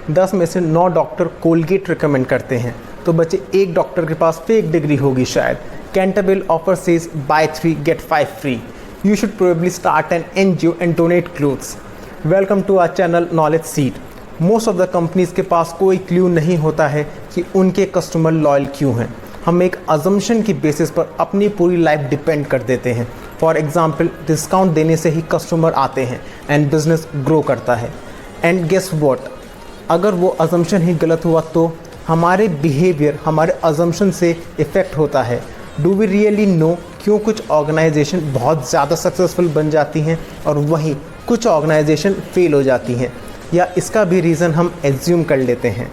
10 में से 9 doctor Colgate recommend करते हैं, तो बच्चे एक डॉक्टर के पास फेक डिग्री होगी शायद। Cantabil offer says buy 3 get 5 free. You should probably start an NGO and donate clothes. Welcome to our channel knowledge seed. Most of the companies के पास कोई क्लू नहीं होता है कि उनके कस्टमर लॉयल क्यों हैं। हम एक अजम्पशन की बेसिस पर अपनी पूरी लाइफ डिपेंड कर देते हैं। फॉर एग्जाम्पल, डिस्काउंट देने से ही कस्टमर आते हैं एंड बिजनेस ग्रो करता है। एंड गेस व्हाट, अगर वो अजम्पशन ही गलत हुआ तो हमारे बिहेवियर हमारे अजम्पशन से इफ़ेक्ट होता है। डू वी रियली नो क्यों कुछ ऑर्गेनाइजेशन बहुत ज़्यादा सक्सेसफुल बन जाती हैं और वहीं कुछ ऑर्गेनाइजेशन फेल हो जाती हैं, या इसका भी रीज़न हम एज्यूम कर लेते हैं।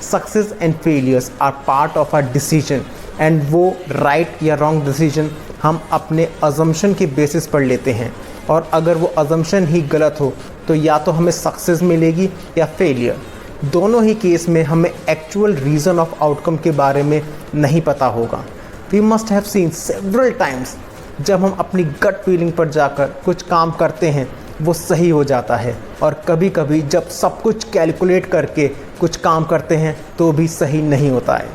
Success and failures are part of our decision and वो राइट या रॉन्ग डिसीजन हम अपने अजम्पशन के बेसिस पर लेते हैं, और अगर वो अजम्पशन ही गलत हो तो या तो हमें सक्सेस मिलेगी या फेलियर। दोनों ही केस में हमें एक्चुअल रीज़न ऑफ आउटकम के बारे में नहीं पता होगा। We must have seen several times जब हम अपनी गट फीलिंग पर जाकर कुछ काम करते हैं वो सही हो जाता है, और कभी कभी जब सब कुछ कैलकुलेट करके कुछ काम करते हैं तो भी सही नहीं होता है।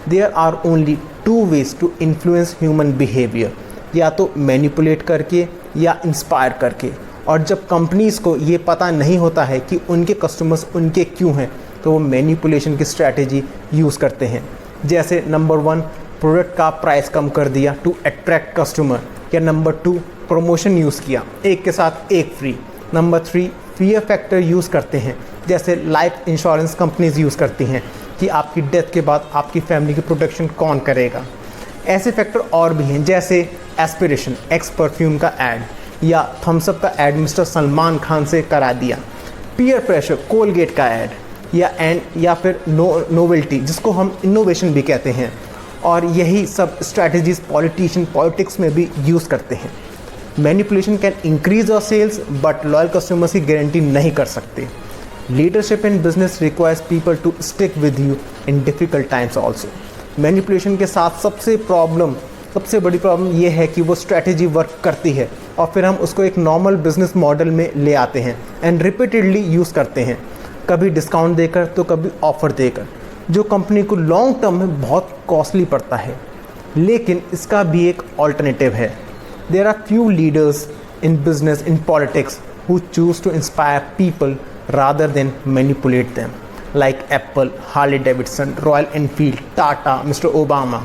There are only 2 ways to influence human behaviour, या तो मैनिपुलेट करके या इंस्पायर करके। और जब कंपनीज़ को ये पता नहीं होता है कि उनके कस्टमर्स उनके क्यों हैं, तो वो मैनिपुलेशन की स्ट्रैटेजी यूज़ करते हैं। जैसे नंबर 1, प्रोडक्ट का प्राइस कम कर दिया टू अट्रैक्ट कस्टमर, या नंबर 2, प्रमोशन यूज़ किया, एक के साथ एक free. Number 3, fear factor use करते हैं, जैसे लाइफ इंश्योरेंस कंपनीज यूज़ करती हैं कि आपकी डेथ के बाद आपकी फैमिली की प्रोटेक्शन कौन करेगा। ऐसे फैक्टर और भी हैं, जैसे एस्पिरेशन, एक्स परफ्यूम का ऐड, या थम्सअप का ऐड मिस्टर सलमान खान से करा दिया। पीयर प्रेशर, कोलगेट का ऐड, या फिर नोवेल्टी जिसको हम इनोवेशन भी कहते हैं। और यही सब स्ट्रैटेजीज पॉलिटिक्स में भी यूज़ करते हैं। Manipulation can increase our sales but loyal customers की गारंटी नहीं कर सकते। Leadership in business requires people to stick with you in difficult times also. Manipulation के साथ सबसे बड़ी प्रॉब्लम ये है कि वो स्ट्रैटेजी वर्क करती है और फिर हम उसको एक नॉर्मल बिजनेस मॉडल में ले आते हैं एंड रिपीटेडली यूज़ करते हैं, कभी डिस्काउंट देकर तो कभी ऑफ़र देकर, जो कंपनी को लॉन्ग टर्म में बहुत कॉस्टली पड़ता है। लेकिन इसका भी एक ऑल्टरनेटिव है। There are few leaders in business, in politics who choose to inspire people rather than manipulate them, like Apple, Harley Davidson, Royal Enfield, Tata, Mr. Obama।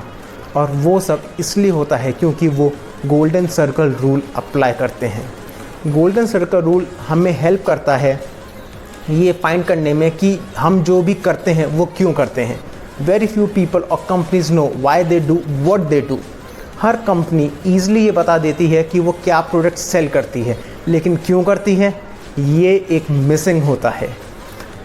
और वो सब इसलिए होता है क्योंकि वो गोल्डन सर्कल रूल अप्लाई करते हैं। गोल्डन सर्कल रूल हमें हेल्प करता है ये फाइंड करने में कि हम जो भी करते हैं वो क्यों करते हैं। वेरी फ्यू पीपल और companies know why they do what they do. Her company easily ये बता देती है कि वो क्या प्रोडक्ट सेल करती है, लेकिन क्यों करती है ये एक मिसिंग होता है।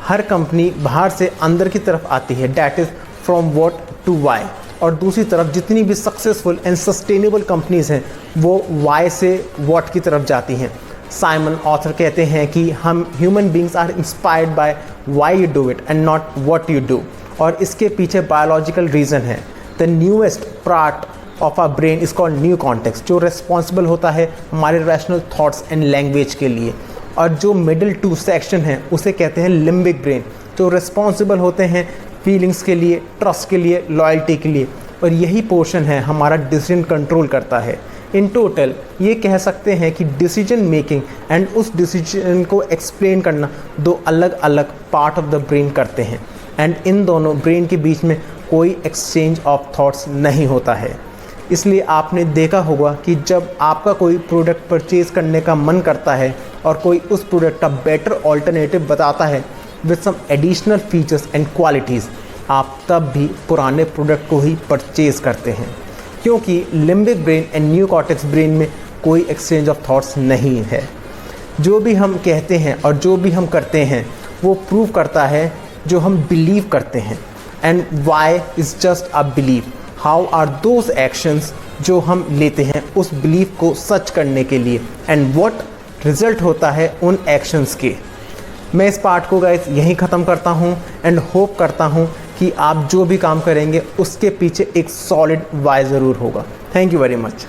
हर कंपनी बाहर से अंदर की तरफ आती है, that is from what to why, और दूसरी तरफ जितनी भी सक्सेसफुल एंड सस्टेनेबल कंपनीज हैं वो वाई से व्हाट की तरफ जाती हैं। साइमन ऑथर कहते हैं कि हम human beings are inspired by why you do it and not what you do, और इसके पीछे बायोलॉजिकल रीज़न है। The newest part of our brain is called new context, जो रिस्पॉन्सिबल होता है हमारे रैशनल थॉट्स एंड लैंग्वेज के लिए। और जो मिडिल 2 सेक्शन है उसे कहते हैं लिम्बिक ब्रेन, जो रिस्पॉन्सिबल होते हैं फीलिंग्स के लिए, ट्रस्ट के लिए, लॉयल्टी के लिए, और यही पोर्शन है हमारा डिसीजन कंट्रोल करता है। इन टोटल ये कह सकते हैं कि डिसीजन मेकिंग एंड उस डिसीजन को एक्सप्लेन करना 2 अलग अलग पार्ट ऑफ द ब्रेन करते हैं, एंड इन दोनों ब्रेन के बीच में कोई एक्सचेंज ऑफ थॉट्स नहीं होता है। इसलिए आपने देखा होगा कि जब आपका कोई प्रोडक्ट परचेज़ करने का मन करता है और कोई उस प्रोडक्ट का बेटर ऑल्टरनेटिव बताता है with some additional features and qualities, आप तब भी पुराने प्रोडक्ट को ही परचेज़ करते हैं, क्योंकि limbic brain and new cortex brain में कोई एक्सचेंज ऑफ थॉट्स नहीं है। जो भी हम कहते हैं और जो भी हम करते हैं वो प्रूव करता है जो हम बिलीव करते हैं, and why is just a believe. How are those actions जो हम लेते हैं उस बिलीफ को सच करने के लिए, एंड व्हाट रिजल्ट होता है उन एक्शंस के। मैं इस पार्ट को गाइस यहीं ख़त्म करता हूँ एंड होप करता हूँ कि आप जो भी काम करेंगे उसके पीछे एक सॉलिड वाई ज़रूर होगा। Thank you very much.